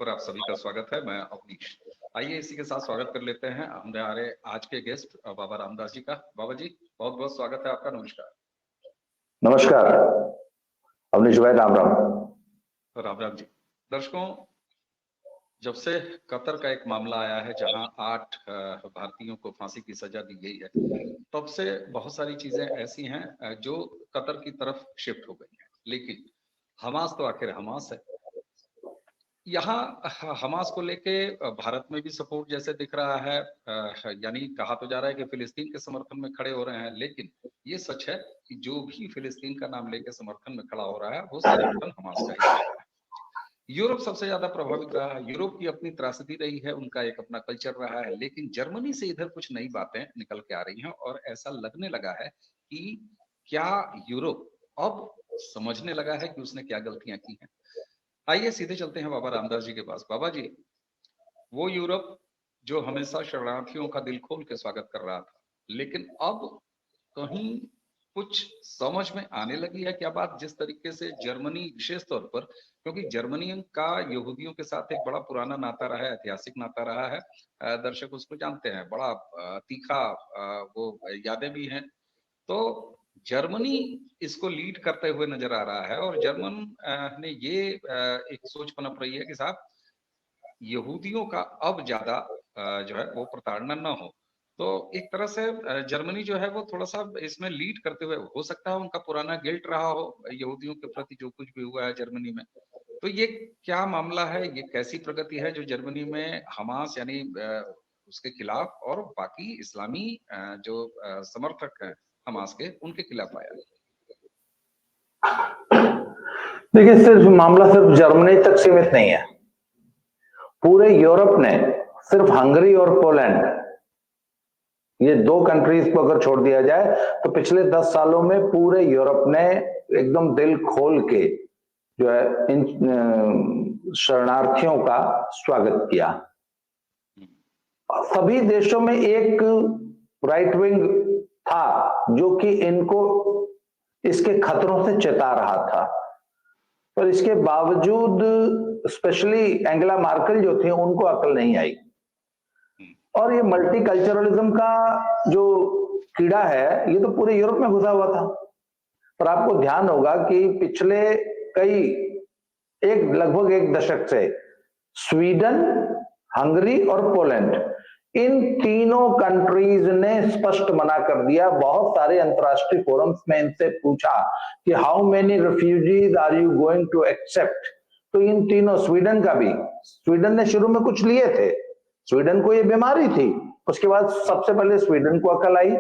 पर आप सभी का स्वागत है। मैं अवनीश। आइए इसी के साथ स्वागत कर लेते हैं हमारे आज के गेस्ट बाबा रामदास जी का। बाबा जी बहुत बहुत स्वागत है आपका। नमस्कार। नमस्कार अवनीश भाई, राम राम। राम राम जी। दर्शकों, जब से कतर का एक मामला आया है जहां 8 भारतीयों को फांसी की सजा दी गई है, तब से बहुत सारी चीजें ऐसी हैं जो कतर की तरफ शिफ्ट हो गई हैं। लेकिन हमास तो आखिर हमास है। यहाँ हमास को लेके भारत में भी सपोर्ट जैसे दिख रहा है, यानी कहा तो जा रहा है कि फिलिस्तीन के समर्थन में खड़े हो रहे हैं, लेकिन ये सच है कि जो भी फिलिस्तीन का नाम लेके समर्थन में खड़ा हो रहा है वो समर्थन हमास का ही हो रहा है। यूरोप सबसे ज्यादा प्रभावित रहा है। यूरोप की अपनी त्रासदी रही है, उनका एक अपना कल्चर रहा है, लेकिन जर्मनी से इधर कुछ नई बातें निकल के आ रही हैं और ऐसा लगने लगा है कि क्या यूरोप अब समझने लगा है कि उसने क्या गलतियां की हैं। आइए सीधे चलते हैं बाबा रामदास जी के पास। बाबा जी, वो यूरोप जो हमेशा शरणार्थियों का दिल खोल के स्वागत कर रहा था, लेकिन अब कहीं कुछ समझ में आने लगी है क्या बात? जिस तरीके से जर्मनी विशेष तौर पर, क्योंकि जर्मनी का यहूदियों के साथ एक बड़ा पुराना नाता रहा है, ऐतिहासिक नाता रहा है। दर्शक उसको जानते हैं, बड़ा तीखा वो यादें भी हैं। तो जर्मनी इसको लीड करते हुए नजर आ रहा है और जर्मन ने ये एक सोच पनप रही है कि साहब यहूदियों का अब ज्यादा जो है वो प्रताड़ना न हो। तो एक तरह से जर्मनी जो है वो थोड़ा सा इसमें लीड करते हुए, हो सकता है उनका पुराना गिल्ट रहा हो यहूदियों के प्रति जो कुछ भी हुआ है जर्मनी में। तो ये क्या मामला है, ये कैसी प्रगति है जो जर्मनी में हमास यानी उसके खिलाफ और बाकी इस्लामी जो समर्थक हैं हमास के, उनके खिलाफ आया? देखिए, सिर्फ मामला सिर्फ जर्मनी तक सीमित नहीं है। पूरे यूरोप ने, सिर्फ हंगरी और पोलैंड, ये दो कंट्रीज को अगर छोड़ दिया जाए तो पिछले 10 सालों में पूरे यूरोप ने एकदम दिल खोल के जो है इन शरणार्थियों का स्वागत किया। सभी देशों में एक राइट विंग था जो कि इनको इसके खतरों से चेता रहा था, पर इसके बावजूद स्पेशली एंगेला मार्केल जो थी उनको अकल नहीं आई। और ये मल्टीकल्चरलिज्म का जो कीड़ा है ये तो पूरे यूरोप में घुसा हुआ था। पर आपको ध्यान होगा कि पिछले लगभग एक दशक से स्वीडन, हंगरी और पोलैंड, इन तीनों कंट्रीज ने स्पष्ट मना कर दिया। बहुत सारे अंतरराष्ट्रीय फोरम्स में इनसे पूछा कि how many refugees are you going to accept, तो इन तीनों, स्वीडन का भी, स्वीडन ने शुरू में कुछ लिए थे, स्वीडन को ये बीमारी थी, उसके बाद सबसे पहले स्वीडन को अकल आई,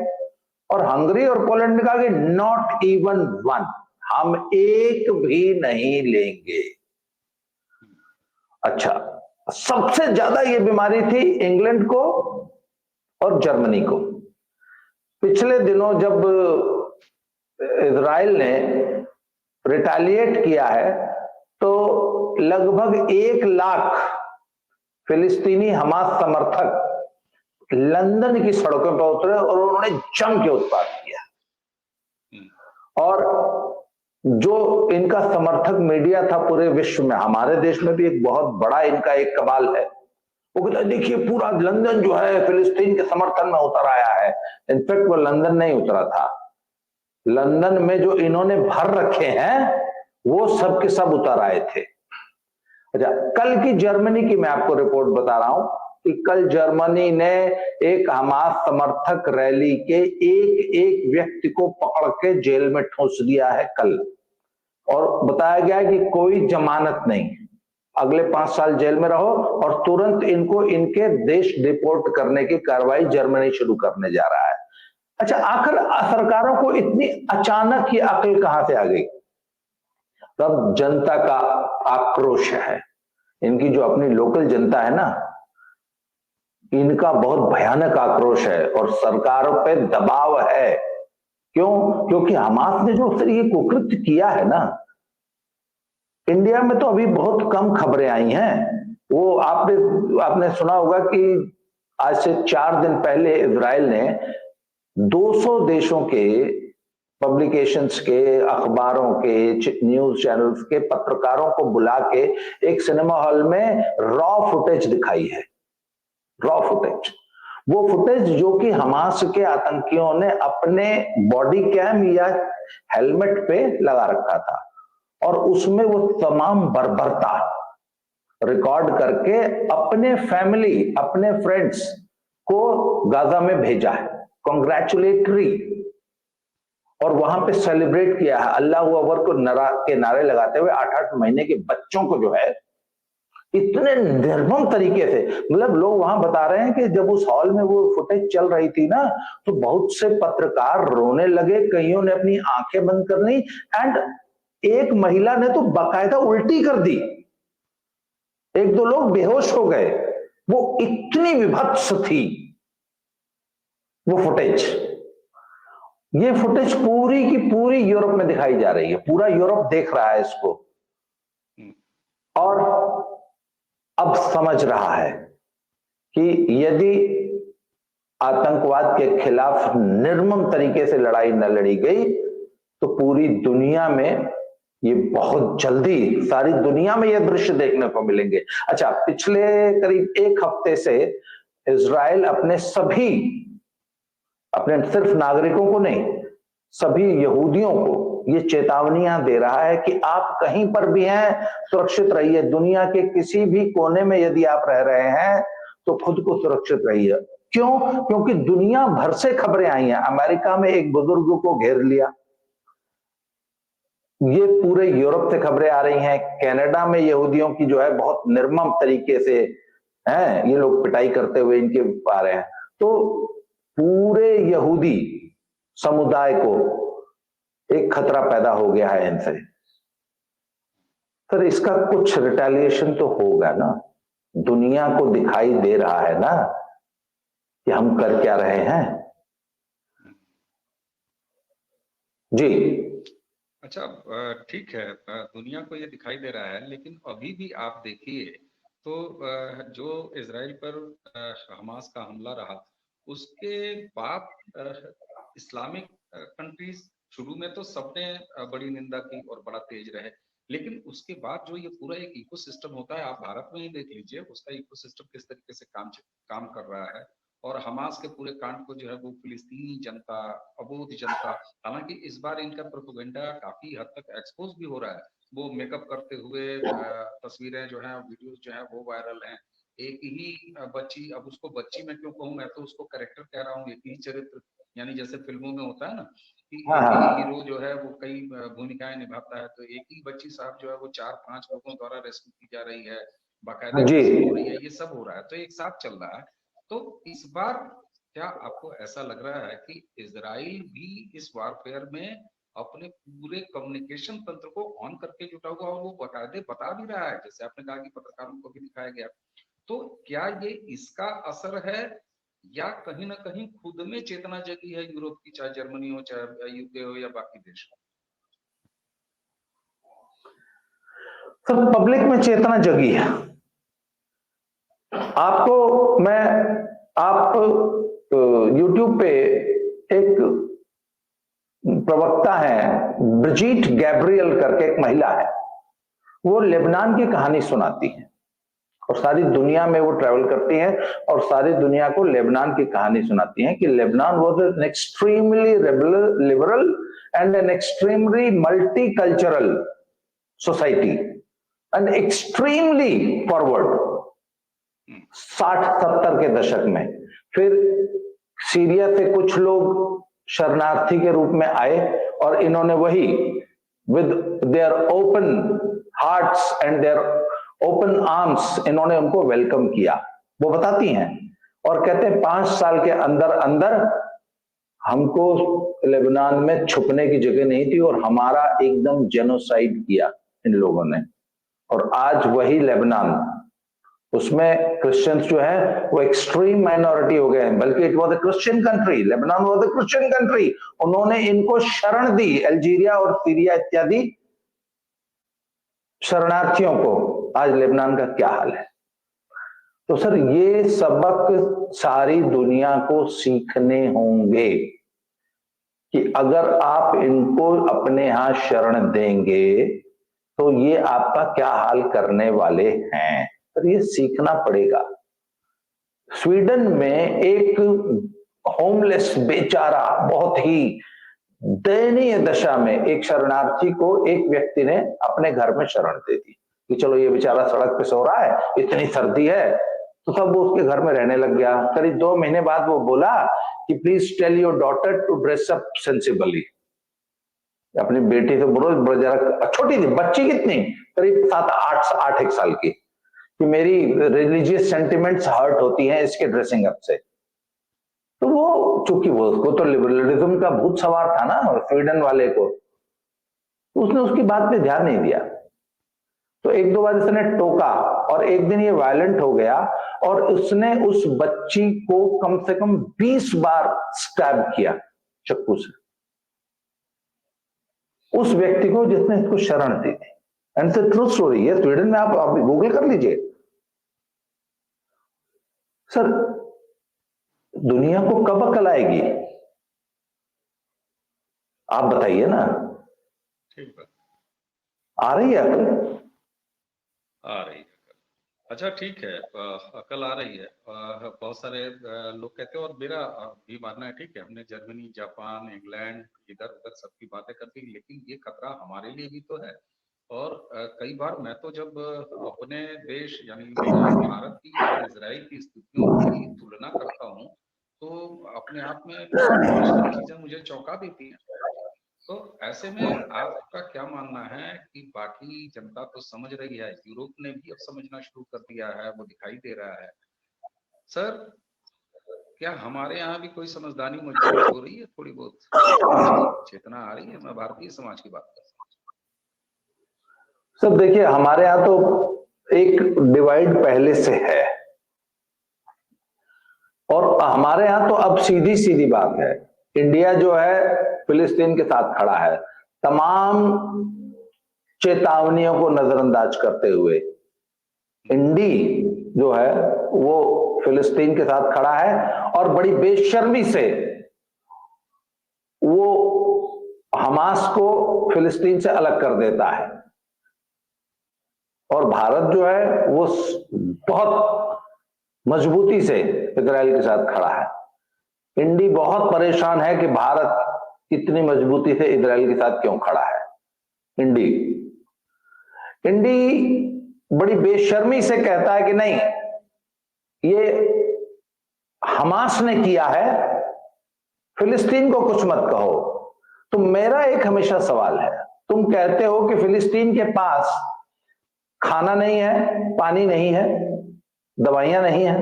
और हंगरी और पोलैंड ने कहा कि नॉट इवन वन, हम एक भी नहीं लेंगे। अच्छा, सबसे ज्यादा ये बीमारी थी इंग्लैंड को और जर्मनी को। पिछले दिनों जब इजराइल ने रिटेलिएट किया है तो लगभग 1 लाख फिलिस्तीनी हमास समर्थक लंदन की सड़कों पर उतरे और उन्होंने जम के उत्पात किया। और जो इनका समर्थक मीडिया था पूरे विश्व में, हमारे देश में भी एक बहुत बड़ा इनका एक कमाल है, वो कहता है देखिए पूरा लंदन जो है फिलिस्तीन के समर्थन में उतर आया है। इनफैक्ट वो लंदन नहीं उतरा था, लंदन में जो इन्होंने भर रखे हैं वो सब के सब उतर आए थे। अच्छा, कल की जर्मनी की मैं आपको रिपोर्ट बता रहा हूं कि कल जर्मनी ने एक हमास समर्थक रैली के एक व्यक्ति को पकड़ के जेल में ठूंस दिया है कल, और बताया गया है कि कोई जमानत नहीं, अगले 5 साल जेल में रहो और तुरंत इनको इनके देश डिपोर्ट करने की कार्रवाई जर्मनी शुरू करने जा रहा है। अच्छा, आखिर सरकारों को इतनी अचानक ही अकल कहां से आ गई? तब जनता का आक्रोश है, इनकी जो अपनी लोकल जनता है ना, इनका बहुत भयानक आक्रोश है और सरकारों पे दबाव है। क्यों? क्योंकि हमास ने जो ये कुकृत्य किया है ना, इंडिया में तो अभी बहुत कम खबरें आई हैं। वो आपने सुना होगा कि आज से 4 दिन पहले इजराइल ने 200 देशों के पब्लिकेशंस के, अखबारों के, न्यूज चैनल्स के पत्रकारों को बुला के एक सिनेमा हॉल में रॉ फुटेज दिखाई है। रॉ फुटेज, वो फुटेज जो कि हमास के आतंकियों ने अपने बॉडी कैम या हेलमेट पे लगा रखा था, और उसमें वो तमाम बर्बरता रिकॉर्ड करके अपने फैमिली, अपने फ्रेंड्स को गाजा में भेजा है, कॉन्ग्रेचुलेटरी, और वहां पे सेलिब्रेट किया है अल्लाह अकबर को के नारे लगाते हुए 8-8 महीने के बच्चों को जो है इतने निर्मम तरीके से। मतलब लोग वहां बता रहे हैं कि जब उस हॉल में वो फुटेज चल रही थी ना, तो बहुत से पत्रकार रोने लगे, कईयों ने अपनी आंखें बंद कर ली, एंड एक महिला ने तो बाकायदा उल्टी कर दी, 1-2 लोग बेहोश हो गए। वो इतनी विभत्स थी वो फुटेज। ये फुटेज पूरी की पूरी यूरोप में दिखाई जा रही है, पूरा यूरोप देख रहा है इसको, और अब समझ रहा है कि यदि आतंकवाद के खिलाफ निर्मम तरीके से लड़ाई न लड़ी गई तो पूरी दुनिया में ये बहुत जल्दी, सारी दुनिया में ये दृश्य देखने को मिलेंगे। अच्छा, पिछले करीब 1 हफ्ते से इजराइल अपने सिर्फ नागरिकों को नहीं, सभी यहूदियों को ये चेतावनियां दे रहा है कि आप कहीं पर भी हैं सुरक्षित रहिए, दुनिया के किसी भी कोने में यदि आप रह रहे हैं तो खुद को सुरक्षित रहिए। क्यों? क्योंकि दुनिया भर से खबरें आई हैं। अमेरिका में एक बुजुर्ग को घेर लिया, ये पूरे यूरोप से खबरें आ रही हैं, कनाडा में यहूदियों की जो है बहुत निर्मम तरीके से हैं ये लोग पिटाई करते हुए इनके आ रहे हैं। तो पूरे यहूदी समुदाय को एक खतरा पैदा हो गया है इनसे। सर, इसका कुछ रिटेलिएशन तो होगा ना, दुनिया को दिखाई दे रहा है ना कि हम कर क्या रहे हैं। जी अच्छा, ठीक है, दुनिया को ये दिखाई दे रहा है, लेकिन अभी भी आप देखिए तो जो इजराइल पर हमास का हमला रहा, उसके बाद इस्लामिक कंट्रीज शुरू में तो सबने बड़ी निंदा की और बड़ा तेज रहे, लेकिन उसके बाद जो ये पूरा एक इकोसिस्टम होता है, आप भारत में ही देख लीजिए उसका इकोसिस्टम किस तरीके से काम कर रहा है। और हमास के पूरे कांड को जो है वो फिलिस्तीनी जनता, अबोध जनता, हालांकि इस बार इनका प्रोपेगेंडा काफी हद तक एक्सपोज भी हो रहा है, वो मेकअप करते हुए तस्वीरें जो है, वीडियोस जो है वो वायरल हैं। एक ही बच्ची, अब उसको बच्ची मैं क्यों कहूँ, मैं तो उसको कैरेक्टर कह रहा हूँ, एक ही चरित्र, यानी जैसे फिल्मों में होता है ना कि हाँ एक ही हाँ हीरो जो है वो कई भूमिकाएं निभाता है, तो एक ही बच्ची साहब जो है वो 4-5 लोगों द्वारा रेस्क्यू की जा रही है, बाकायदा जी। किसिंग हो रही है, ये सब हो रहा है, तो एक साथ चल रहा है। तो इस बार क्या आपको ऐसा लग रहा है कि इजराइल भी इस वारफेयर में अपने पूरे कम्युनिकेशन तंत्र को ऑन करके जुटा हुआ, और वो बाकायदे बता भी रहा है, जैसे आपने कहा कि पत्रकारों को भी दिखाया गया, तो क्या ये इसका असर है, या कहीं ना कहीं खुद में चेतना जगी है यूरोप की, चाहे जर्मनी हो, चाहे यूके हो, या बाकी देश हो? सर, पब्लिक में चेतना जगी है। आपको मैं, आप YouTube पे एक प्रवक्ता है ब्रिजिट गैब्रियल करके एक महिला है, वो लेबनान की कहानी सुनाती है और सारी दुनिया में वो ट्रैवल करती हैं और सारी दुनिया को लेबनान की कहानी सुनाती हैं कि Lebanon was an extremely liberal and an extremely multicultural society and extremely forward 60-70 के दशक में। फिर सीरिया से कुछ लोग शरणार्थी के रूप में आए और इन्होंने वही with their open hearts and their open arms इन्होंने उनको वेलकम किया। वो बताती हैं और कहते हैं 5 साल के अंदर अंदर हमको लेबनान में छुपने की जगह नहीं थी और हमारा एकदम जेनोसाइड किया इन लोगों ने। और आज वही लेबनान, उसमें क्रिश्चियंस जो है वो एक्सट्रीम माइनॉरिटी हो गए हैं, बल्कि it was a Christian country, Lebanon was a Christian country. उन्होंने इनको शरण दी, अल्जीरिया और सीरिया इत्यादि शरणार्थियों को। आज लेबनान का क्या हाल है? तो सर, ये सबक सारी दुनिया को सीखने होंगे कि अगर आप इनको अपने यहां शरण देंगे तो ये आपका क्या हाल करने वाले हैं, तो ये सीखना पड़ेगा। स्वीडन में एक होमलेस बेचारा, बहुत ही दयनीय दशा में एक शरणार्थी को एक व्यक्ति ने अपने घर में शरण दे दी कि चलो ये बेचारा सड़क पे सो रहा है, इतनी सर्दी है, तो तब वो उसके घर में रहने लग गया। करीब 2 महीने बाद वो बोला कि please tell your daughter to dress up sensibly. अपनी बेटी से बोलो, जरा छोटी थी बच्ची, कितनी, करीब 7-8 साल की, कि मेरी रिलीजियस सेंटिमेंट्स हर्ट होती हैं इसके ड्रेसिंग अप से। तो वो, चूंकि वो, उसको तो लिबरलिज्म का भूत सवार था ना स्वीडन वाले को, उसने उसकी बात पे ध्यान नहीं दिया। तो 1-2 बार इसने टोका और एक दिन ये वायलेंट हो गया और उसने उस बच्ची को कम से कम 20 बार स्टैब किया चाकू से, उस व्यक्ति को जिसने इसको शरण दी थी। एंड इट्स ट्रू स्टोरी, ये स्वीडन में आप गूगल कर लीजिए। सर, दुनिया को कब अकल आएगी, आप बताइए ना। ठीक बात। आ रही है अकल? आ रही है। अच्छा ठीक है, अकल आ रही है। बहुत सारे लोग कहते हैं, और मेरा भी मानना है, ठीक है, हमने जर्मनी, जापान, इंग्लैंड, इधर उधर सबकी बातें कर दी, लेकिन ये खतरा हमारे लिए भी तो है। और कई बार मैं तो जब अपने देश यानी भारत की और इजराइल की स्थितियों की तुलना करता हूँ, तो अपने आप में कुछ कुछ चीजें मुझे चौंका देती हैं। तो ऐसे में आपका क्या मानना है कि बाकी जनता तो समझ रही है, यूरोप ने भी अब समझना शुरू कर दिया है, वो दिखाई दे रहा है। सर, क्या हमारे यहाँ भी कोई समझदारी मजबूत हो रही है, थोड़ी बहुत समाज की चेतना आ रही है? मैं भारतीय समाज की बात कर रहा सब देखिए, हमारे यहां तो एक डिवाइड पहले से है, और हमारे यहां तो अब सीधी सीधी बात है। इंडिया जो है फिलिस्तीन के साथ खड़ा है, तमाम चेतावनियों को नजरअंदाज करते हुए। इंडी जो है वो फिलिस्तीन के साथ खड़ा है और बड़ी बेशर्मी से वो हमास को फिलिस्तीन से अलग कर देता है। और भारत जो है वो बहुत मजबूती से इजराइल के साथ खड़ा है। इंडी बहुत परेशान है कि भारत इतनी मजबूती से इजराइल के साथ क्यों खड़ा है। इंडी इंडी बड़ी बेशर्मी से कहता है कि नहीं, ये हमास ने किया है, फिलिस्तीन को कुछ मत कहो। तो मेरा एक हमेशा सवाल है, तुम कहते हो कि फिलिस्तीन के पास खाना नहीं है, पानी नहीं है, दवाइयां नहीं है,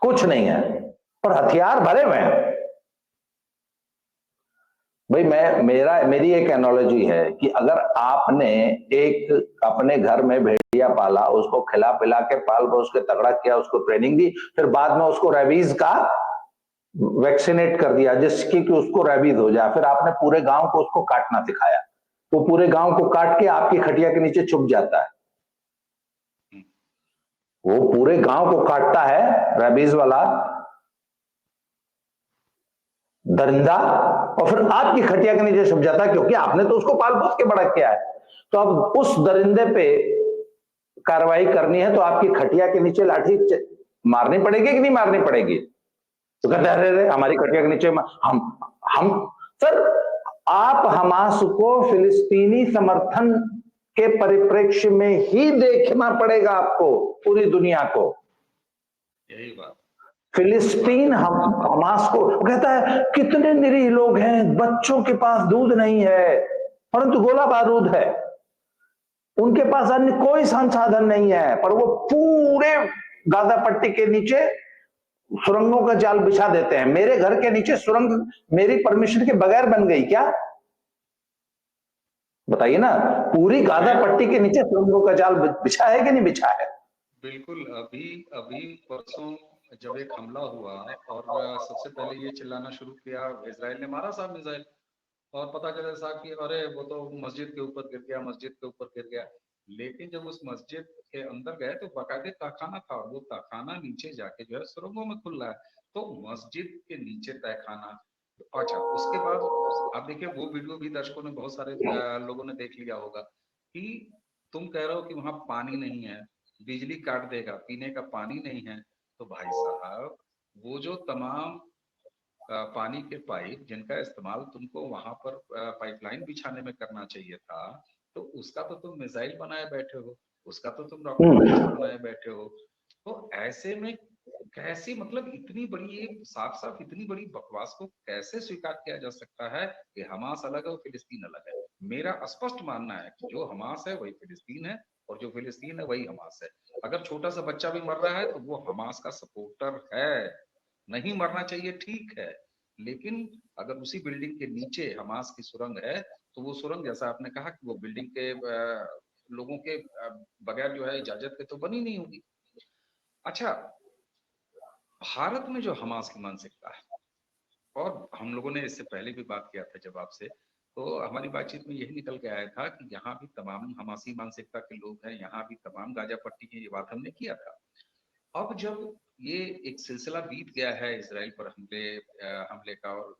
कुछ नहीं है, और हथियार भरे हुए हैं। भाई मेरी एक एनोलॉजी है कि अगर आपने एक अपने घर में भेड़िया पाला, उसको खिला पिला के पाल पोस के तगड़ा किया, उसको ट्रेनिंग दी, फिर बाद में उसको रेबीज का वैक्सीनेट कर दिया जिसकी कि उसको रेबीज हो जाए, फिर आपने पूरे गांव को उसको काटना सिखाया, तो पूरे गांव को काट के आपकी खटिया के नीचे छुप जाता है। वो पूरे गांव को काटता है रेबीज वाला दरिंदा, और फिर आपकी खटिया के नीचे छुप जाता है, क्योंकि आपने तो उसको पाल पोस के बड़ा किया है। तो अब उस दरिंदे पे कार्रवाई करनी है तो आपकी खटिया के नीचे लाठी मारनी पड़ेगी कि नहीं मारनी पड़ेगी? तो कहते अरे हमारी खटिया के नीचे हम सर, आप हमास को फिलिस्तीनी समर्थन के परिप्रेक्ष्य में ही देखना पड़ेगा आपको, पूरी दुनिया को। यही बात। फिलिस्तीन हमास को कहता है कितने निरीह लोग हैं, बच्चों के पास दूध नहीं है परंतु गोला बारूद है, उनके पास अन्य कोई संसाधन नहीं है, पर वो पूरे गाजा पट्टी के नीचे सुरंगों का जाल बिछा देते हैं। मेरे घर के नीचे सुरंग मेरी परमिशन के बगैर बन गई क्या? बताइए ना, पूरी गाजा पट्टी के नीचे सुरंगों का जाल बिछा है कि नहीं बिछा है? बिल्कुल। अभी अभी परसों जब एक हमला हुआ और सबसे पहले ये चिल्लाना शुरू किया, इजराइल ने मारा साहब मिसाइल, और पता चला साहब कि अरे वो तो मस्जिद के ऊपर गिर गया, मस्जिद के ऊपर गिर गया। लेकिन जब उस मस्जिद के अंदर गए तो बाकायदे तहखाना था, वो तहखाना नीचे जाके जो है सुरंगों में खुल रहा है। तो मस्जिद के नीचे तहखाना, अच्छा, उसके बाद आप देखिए वो वीडियो भी दर्शकों ने बहुत सारे लोगों ने देख लिया होगा कि तुम कह रहे हो कि वहां पानी नहीं है, बिजली काट देगा, पीने का पानी नहीं है। तो भाई साहब, वो जो तमाम पानी के पाइप जिनका इस्तेमाल तुमको वहां पर पाइपलाइन बिछाने में करना चाहिए था, तो उसका तो तुम मिसाइल बनाए बैठे हो, उसका तो तुम रॉकेट लॉन्चर बनाए बैठे हो। तो ऐसे में कैसे, मतलब इतनी बड़ी एक साफ साफ इतनी बड़ी बकवास को कैसे स्वीकार किया जा सकता है कि हमास अलग है और फिलिस्तीन अलग है। मेरा स्पष्ट मानना है कि जो हमास है वही फिलिस्तीन है, और जो फिलिस्तीन है वही हमास है। अगर छोटा सा बच्चा भी मर रहा है तो वो हमास का सपोर्टर है। नहीं मरना चाहिए, ठीक है, लेकिन अगर उसी बिल्डिंग के नीचे हमास की सुरंग है, तो वो सुरंग, जैसा आपने कहा कि वो बिल्डिंग के लोगों के बगैर जो है इजाजत के तो बनी नहीं होगी। अच्छा, भारत में जो हमास की मानसिकता है, और हम लोगों ने इससे पहले भी बात किया था जब आपसे, तो हमारी बातचीत में यही निकल के आया था कि यहाँ भी तमाम हमासी मानसिकता के लोग हैं, यहाँ भी तमाम गाजा पट्टी हैं, ये बात हमने किया था। अब जब ये एक सिलसिला बीत गया है इसराइल पर हमले का, और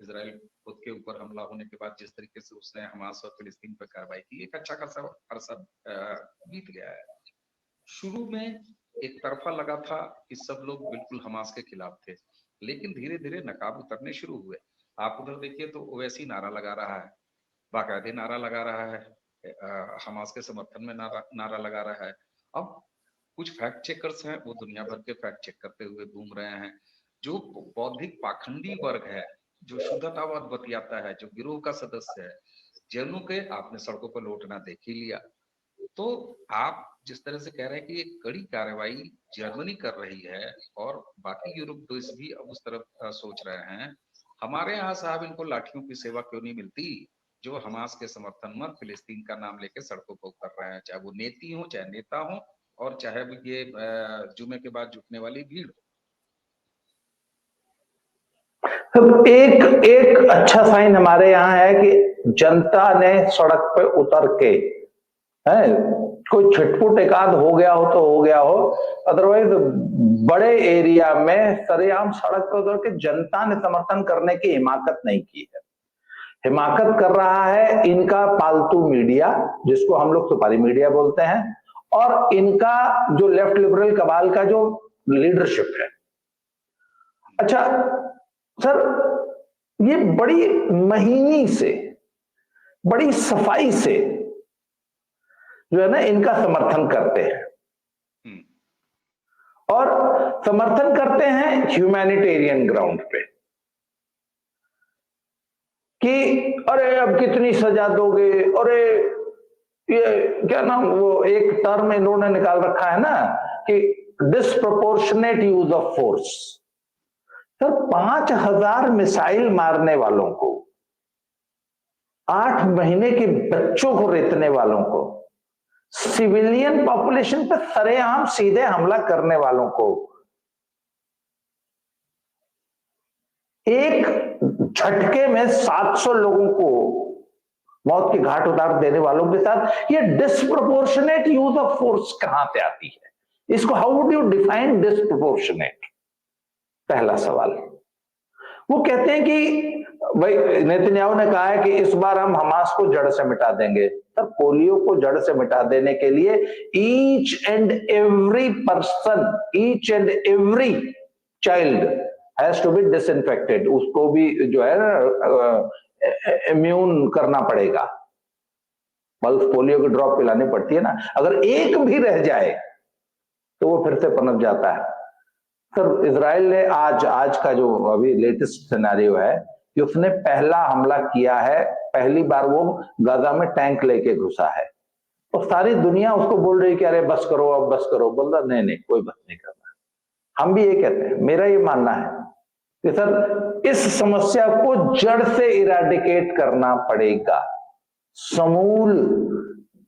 इसराइल खुद के ऊपर हमला होने के बाद जिस तरीके से उसने हमास और फिलिस्तीन पर कार्रवाई की, एक अच्छा खासा अरसा बीत गया है। शुरू में एक तरफा लगा था कि सब लोग बिल्कुल हमास के खिलाफ थे, लेकिन धीरे धीरे नकाब उतरने शुरू हुए। आप उधर देखिए तो ओवैसी नारा लगा रहा है, बाकायदे नारा लगा रहा है, हमास के समर्थन में नारा लगा रहा है। अब कुछ फैक्ट चेकर्स हैं, वो दुनिया भर के फैक्ट चेक करते हुए घूम रहे हैं। जो बौद्धिक पाखंडी वर्ग है, जो शुद्धतावाद बतियाता है, जो गिरोह का सदस्य है, जैनों के आपने सड़कों पर लौटना देख ही लिया। तो आप जिस तरह से कह रहे हैं कि एक कड़ी कार्रवाई जर्मनी कर रही है और बाकी यूरोप देश भी अब उस तरफ सोच रहे हैं, हमारे यहाँ साहब इनको लाठियों की सेवा क्यों नहीं मिलती, जो हमास के समर्थन में फिलिस्तीन का नाम लेके सड़कों पर उतर रहे हैं, चाहे वो नेती हो चाहे नेता हो, और चाहे भी ये जुमे के बाद जुटने वाली भीड़। तो एक एक अच्छा साइन हमारे यहाँ है कि जनता ने सड़क पे उतर के, है, कोई छिटपुट एकाध हो गया हो तो हो गया हो, अदरवाइज बड़े एरिया में सरेआम सड़क पर उतर के जनता ने समर्थन करने की हिमाकत नहीं की है। हिमाकत कर रहा है इनका पालतू मीडिया, जिसको हम लोग सुपारी मीडिया बोलते हैं, और इनका जो लेफ्ट लिबरल कबाल का जो लीडरशिप है। अच्छा सर, ये बड़ी महीनी से, बड़ी सफाई से जो है ना इनका समर्थन करते हैं, और समर्थन करते हैं ह्यूमैनिटेरियन ग्राउंड पे कि अरे अब कितनी सजा दोगे, अरे ये क्या नाम, वो एक टर्म इन्होंने निकाल रखा है ना कि disproportionate use of force. Sir 5,000 missile मारने वालों को, 8 महीने के बच्चों को रेतने वालों को, सिविलियन पॉपुलेशन पर सरेआम सीधे हमला करने वालों को, एक झटके में 700 लोगों को मौत के घाट उतार देने वालों के साथ ये डिस्प्रोपोर्शनेट यूज ऑफ फोर्स कहां से आती है? इसको how would you define disproportionate? पहला सवाल। वो कहते हैं कि भाई नेतन्याहू ने कहा है कि इस बार हम हमास को जड़ से मिटा देंगे। तब पोलियो को जड़ से मिटा देने के लिए each and every person, each and every child has to be disinfected. उसको भी जो है ना इम्यून करना पड़ेगा, पल्स पोलियो की ड्रॉप पिलानी पड़ती है ना। अगर एक भी रह जाए तो वो फिर से पनप जाता है। सर इजराइल ने आज का जो अभी लेटेस्ट सिनेरियो है कि उसने पहला हमला किया है, पहली बार वो गाजा में टैंक लेके घुसा है, और सारी दुनिया उसको बोल रही कि अरे बस करो, अब बस करो। बोल रहा नहीं नहीं, कोई बस नहीं करना। हम भी ये कहते हैं, मेरा ये मानना है कि सर इस समस्या को जड़ से इराडिकेट करना पड़ेगा, समूल।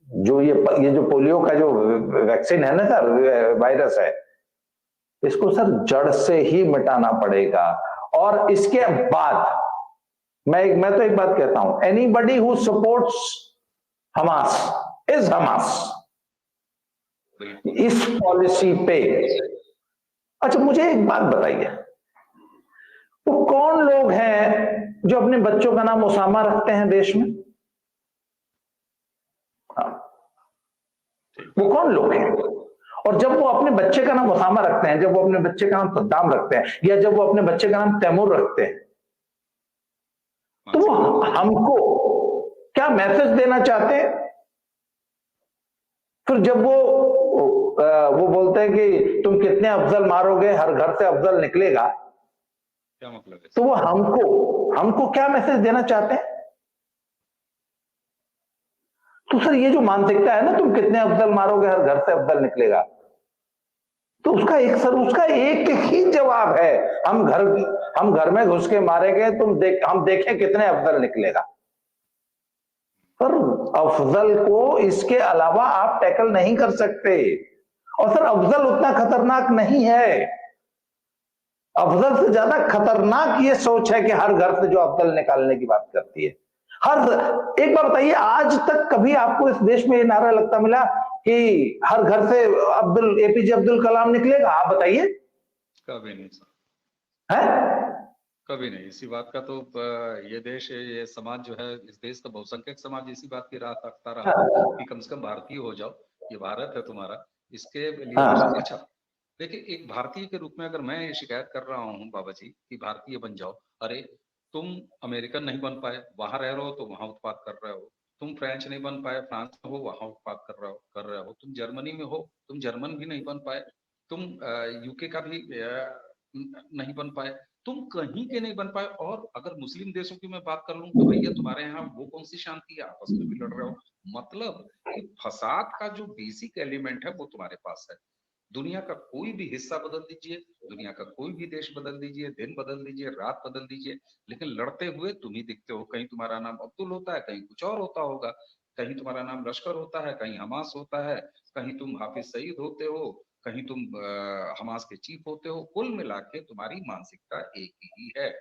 जो ये जो पोलियो का जो वैक्सीन है ना सर, वायरस है, इसको सर जड़ से ही मिटाना पड़ेगा। और इसके बाद मैं तो एक बात कहता हूं, anybody who supports Hamas is Hamas, इस पॉलिसी पे। अच्छा मुझे एक बात बताइए, तो कौन लोग हैं जो अपने बच्चों का नाम उसामा रखते हैं देश में? वो कौन लोग हैं? और जब वो अपने बच्चे का नाम उसामा रखते हैं, जब वो अपने बच्चे का नाम सद्दाम रखते हैं, या जब वो अपने बच्चे का नाम तैमूर रखते हैं, तो वो हमको क्या मैसेज देना चाहते हैं? फिर जब वो बोलते हैं कि तुम कितने अफजल मारोगे, हर घर से अफजल निकलेगा, क्या मतलब है? तो वो हमको क्या मैसेज देना चाहते हैं? तो सर ये जो मानसिकता है ना, तुम कितने अफजल मारोगे, हर घर से अफजल निकलेगा, तो उसका एक ही जवाब है, हम घर में घुस के मारेंगे, हम देखें कितने अफजल निकलेगा। पर अफजल को इसके अलावा आप टैकल नहीं कर सकते। और सर अफजल उतना खतरनाक नहीं है, अफजल से ज्यादा खतरनाक ये सोच है कि हर घर से जो अफजल निकालने की बात करती है। एक बार बताइए, आज तक कभी आपको इस देश में ये नारा लगता मिला कि हर घर से एपीजे अब्दुल कलाम निकलेगा? आप बताइए। कभी नहीं सर, है कभी नहीं। इसी बात का तो ये देश, ये समाज जो है, इस देश का बहुसंख्यक समाज इसी बात की राह ताकता रहा कि कम से कम भारतीय हो जाओ, ये भारत है तुम्हारा, इसके लिए। हाँ। अच्छा, देखिए, एक भारतीय के रूप में अगर मैं ये शिकायत कर रहा हूँ बाबा जी कि भारतीय बन जाओ, अरे तुम अमेरिकन नहीं बन पाए, वहां रह रहे हो तो वहां उत्पाद कर रहे हो। तुम फ्रेंच नहीं बन पाए, फ्रांस में हो वहां उत्पाद कर रहे हो। तुम जर्मनी में हो, तुम जर्मन भी नहीं बन पाए। तुम यूके का भी नहीं बन पाए। तुम कहीं के नहीं बन पाए। और अगर मुस्लिम देशों की मैं बात कर लूं तो भैया तुम्हारे यहाँ वो कौन सी शांति है, आपस में भी लड़ रहे हो। मतलब कि फसाद का जो बेसिक एलिमेंट है वो तुम्हारे पास है। दुनिया का कोई भी हिस्सा बदल दीजिए, दुनिया का कोई भी देश बदल दीजिए, दिन बदल दीजिए, रात बदल दीजिए, लेकिन लड़ते हुए तुम ही दिखते हो। कहीं तुम्हारा नाम अब्दुल होता है, कहीं कुछ और होता होगा, कहीं तुम्हारा नाम लश्कर होता है, कहीं हमास होता है, कहीं तुम हाफिज सईद होते हो, कहीं तुम हमास के चीफ होते हो। कुल मिला के तुम्हारी मानसिकता एक ही है।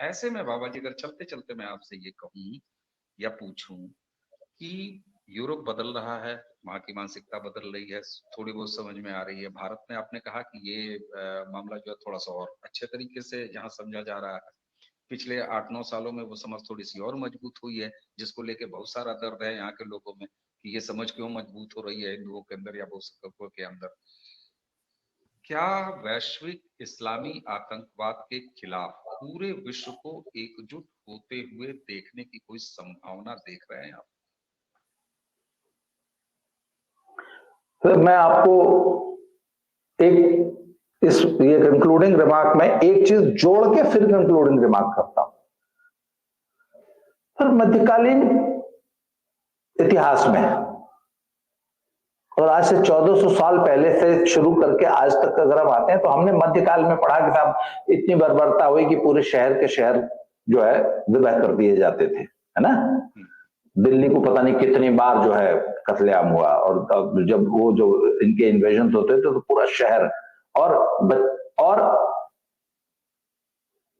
ऐसे में बाबा जी, अगर चलते चलते मैं आपसे ये कहूं या पूछूं कि यूरोप बदल रहा है, वहां की मानसिकता बदल रही है, थोड़ी बहुत समझ में आ रही है। भारत में आपने कहा कि ये मामला जो है थोड़ा सा और अच्छे तरीके से जहां समझा जा रहा है, पिछले 8-9 सालों में वो समझ थोड़ी सी और मजबूत हुई है, जिसको लेके बहुत सारा दर्द है यहाँ के लोगों में कि ये समझ क्यों मजबूत हो रही है हिंदुओं के अंदर या बहुसंख्यकों के अंदर। क्या वैश्विक इस्लामी आतंकवाद के खिलाफ पूरे विश्व को एकजुट होते हुए देखने की कोई संभावना देख रहे हैं आप? तो मैं आपको ये कंक्लूडिंग रिमार्क में एक चीज जोड़ के फिर कंक्लूडिंग रिमार्क करता हूं। फिर मध्यकालीन इतिहास में, और आज से 1400 साल पहले से शुरू करके आज तक अगर हम आते हैं तो हमने मध्यकाल में पढ़ा कि साहब इतनी बर्बरता हुई कि पूरे शहर के शहर जो है विदा कर दिए जाते थे, है ना। दिल्ली को पता नहीं कितनी बार जो है कत्लेआम हुआ, और जब वो जो इनके इन्वेजन होते थे तो पूरा शहर और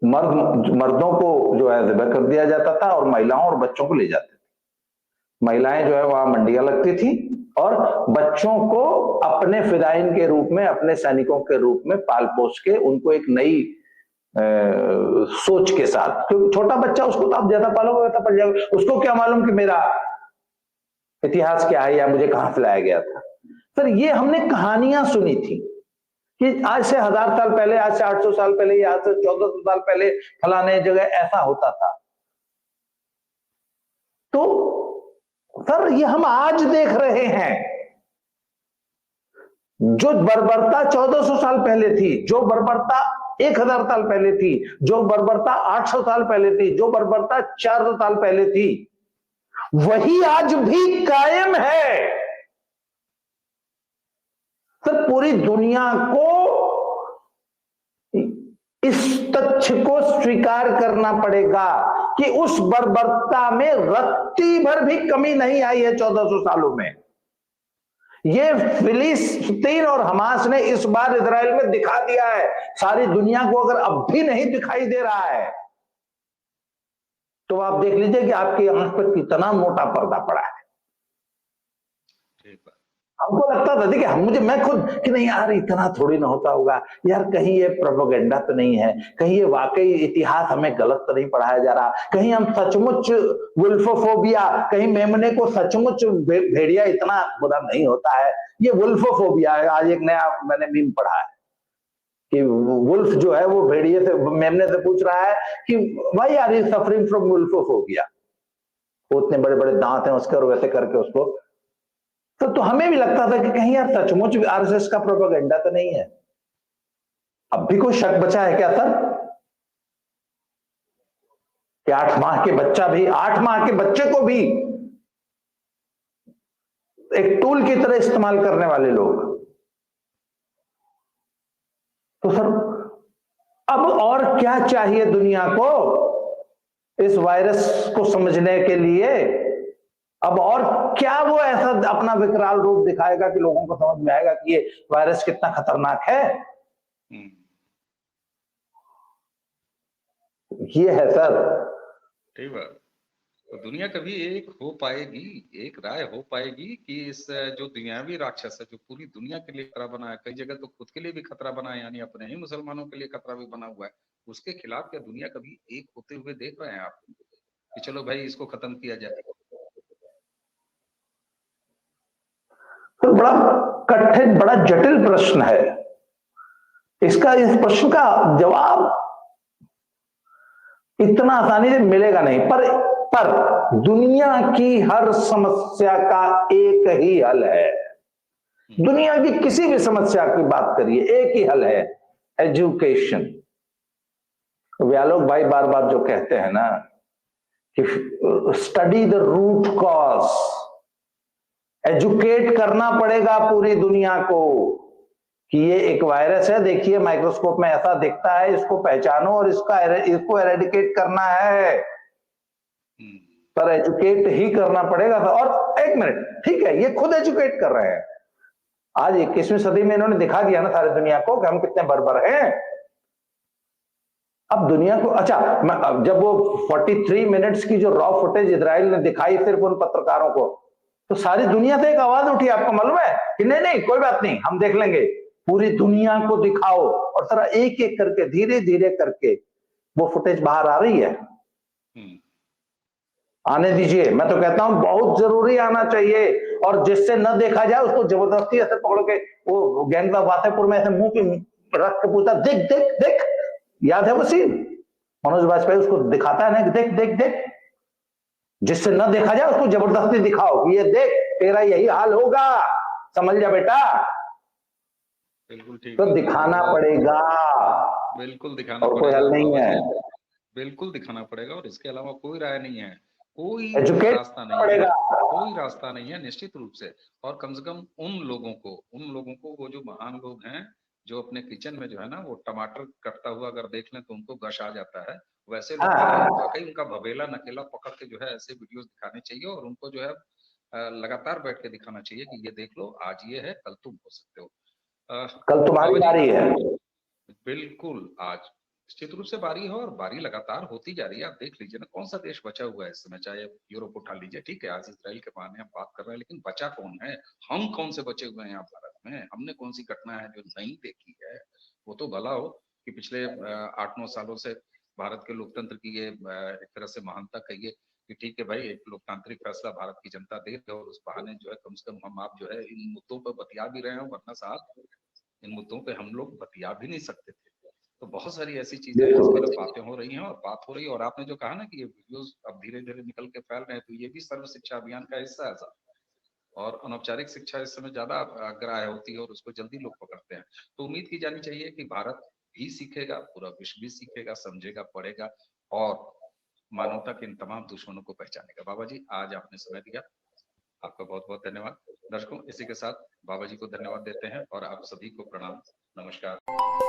मर्दों को जो है ज़िबा कर दिया जाता था और महिलाओं और बच्चों को ले जाते थे। महिलाएं जो है वहां मंडियां लगती थी और बच्चों को अपने फिदाइन के रूप में, अपने सैनिकों के रूप में पाल पोस के उनको एक नई सोच के साथ, क्योंकि छोटा बच्चा उसको तो आप ज्यादा पालोगे वैसा पड़ जाएगा, उसको क्या मालूम कि मेरा इतिहास क्या है या मुझे कहां से लाया गया था। सर ये हमने कहानियां सुनी थी कि आज से 1000 साल पहले, आज से 800 साल पहले या आज से 1400 साल पहले फलाने जगह ऐसा होता था। तो सर ये हम आज देख रहे हैं, जो बर्बरता 1400 साल पहले थी, जो बर्बरता 1000 साल पहले थी, जो बर्बरता 800 साल पहले थी, जो बर्बरता 400 साल पहले थी, वही आज भी कायम है। सर पूरी दुनिया को इस तथ्य को स्वीकार करना पड़ेगा कि उस बर्बरता में रत्ती भर भी कमी नहीं आई है 1400 सालों में। ये फिलिस्तीन और हमास ने इस बार इजराइल में दिखा दिया है। सारी दुनिया को अगर अब भी नहीं दिखाई दे रहा है तो आप देख लीजिए कि आपकी आंख पर कितना मोटा पर्दा पड़ा है। हमको लगता था, देखिए मैं खुद कि नहीं यार इतना थोड़ी ना होता होगा यार, कहीं ये प्रोपेगेंडा तो नहीं है, कहीं ये वाकई इतिहास हमें गलत तो नहीं पढ़ाया जा रहा, कहीं हम सचमुच वुल्फोफोबिया, कहीं मेमने को सचमुच भेड़िया इतना बुरा नहीं होता है, ये वुल्फोफोबिया है। आज एक नया मैंने मीम पढ़ा है कि वुल्फ जो है वो भेड़िए से, मेमने से पूछ रहा है कि why are you suffering from wolfophobia, वो इतने बड़े बड़े दांत हैं उसके और वैसे करके उसको, तो हमें भी लगता था कि कहीं यार सचमुच आरएसएस का प्रोपेगेंडा तो नहीं है। अब भी कोई शक बचा है क्या सर कि 8 माह के बच्चा भी, 8 माह के बच्चे को भी एक टूल की तरह इस्तेमाल करने वाले लोग। तो सर अब और क्या चाहिए दुनिया को इस वायरस को समझने के लिए? अब और क्या वो ऐसा अपना विकराल रूप दिखाएगा कि लोगों को समझ में आएगा कि ये वायरस कितना खतरनाक है? ये है सर। ठीक बात। तो दुनिया कभी एक हो पाएगी, एक राय हो पाएगी कि इस जो दुनियावी राक्षस है जो पूरी दुनिया के लिए खतरा बना है, कई जगह तो खुद के लिए भी खतरा बना है, यानी अपने ही मुसलमानों के लिए खतरा भी बना हुआ है, उसके खिलाफ क्या दुनिया कभी एक होते हुए देख रहे हैं आप कि चलो भाई इसको खत्म किया जाए? तो बड़ा कठिन, बड़ा जटिल प्रश्न है। इस प्रश्न का जवाब इतना आसानी से मिलेगा नहीं, पर दुनिया की हर समस्या का एक ही हल है। दुनिया की किसी भी समस्या की बात करिए, एक ही हल है, एजुकेशन। व्यालोक भाई बार बार जो कहते हैं ना कि study the root cause, educate करना पड़ेगा पूरी दुनिया को कि ये एक वायरस है, देखिए माइक्रोस्कोप में ऐसा दिखता है, इसको पहचानो और इसको एरेडिकेट करना है। पर एजुकेट ही करना पड़ेगा। और एक मिनट, ठीक है ये खुद एजुकेट कर रहे हैं, आज 21वीं सदी में इन्होंने दिखा दिया ना सारी दुनिया को कि हम कितने बर्बर हैं। अब दुनिया को, अच्छा जब वो 43 मिनट्स की जो रॉ फुटेज इजराइल ने दिखाई सिर्फ उन पत्रकारों को, तो सारी दुनिया से एक आवाज उठी, आपको मालूम है कि नहीं नहीं कोई बात नहीं हम देख लेंगे, पूरी दुनिया को दिखाओ। और सारा एक एक करके धीरे धीरे करके वो फुटेज बाहर आ रही है। आने दीजिए, मैं तो कहता हूं बहुत जरूरी आना चाहिए, और जिससे न देखा जाए उसको जबरदस्ती ऐसे पकड़ के, वो गैंग ऑफ वासेपुर में ऐसे मुंह पे रख के पूछता देख देख देख, याद है वो सीन? मनोज वाजपेयी उसको दिखाता है ना, देख देख देख, जिससे न देखा जाए उसको जबरदस्ती दिखाओ कि ये देख तेरा यही हाल होगा, समझ जा बेटा। बिल्कुल ठीक। तो दिखाना पड़ेगा, बिल्कुल दिखाना और कोई पड़ेगा हल नहीं है। बिल्कुल दिखाना पड़ेगा, और इसके अलावा कोई राय नहीं है, कोई एजुकेट रास्ता नहीं है, कोई रास्ता नहीं है निश्चित रूप से। और कम से कम उन लोगों को वो जो महान लोग हैं जो अपने किचन में जो है ना वो टमाटर कटता हुआ अगर देख लें तो उनको गश आ जाता है, वैसे लोगों को वाकई उनका भवेला नकेला पकड़ के जो है ऐसे वीडियोस दिखाने चाहिए, और उनको जो है लगातार बैठ के दिखाना चाहिए कि ये देख लो आज ये है कल तुम हो सकते हो। कल तुम्हारी बारी है। बिल्कुल, आज निश्चित रूप से बारी है, और बारी लगातार होती जा रही है। आप देख लीजिए ना कौन सा देश बचा हुआ है इस समय, चाहे यूरोप उठा लीजिए, ठीक है आज इसराइल के बहाने हम बात कर रहे हैं, लेकिन बचा कौन है? हम कौन से बचे हुए हैं यहाँ भारत में? हमने कौन सी घटना है जो नहीं देखी है? वो तो भला हो कि पिछले 8-9 सालों से भारत के लोकतंत्र की ये एक तरह से महानता कहिए कि ठीक है भाई एक लोकतांत्रिक फैसला भारत की जनता दे रही है, और उस बहाने जो है कम से कम हम आप जो है इन मुद्दों पर बतिया भी रहे हैं, वरना साहब इन मुद्दों पे हम लोग बतिया भी नहीं सकते थे। तो बहुत सारी ऐसी चीजें हैं जिस पर बातें हो रही हैं और बात हो रही है, और आपने जो कहा ना कि ये वीडियोस अब धीरे धीरे निकल के फैल रहे हैं, तो ये भी सर्व शिक्षा अभियान का हिस्सा है सर। और अनौपचारिक शिक्षा इस समय ज्यादा ग्राह्य होती है और उसको जल्दी लोग पकड़ते हैं। तो उम्मीद की जानी चाहिए कि भारत भी सीखेगा, पूरा विश्व भी सीखेगा, समझेगा, पढ़ेगा, और मानवता के इन तमाम दुश्मनों को पहचानेगा। बाबा जी आज आपने समय दिया, आपका बहुत बहुत धन्यवाद। दर्शकों इसी के साथ बाबा जी को धन्यवाद देते हैं और आप सभी को प्रणाम, नमस्कार।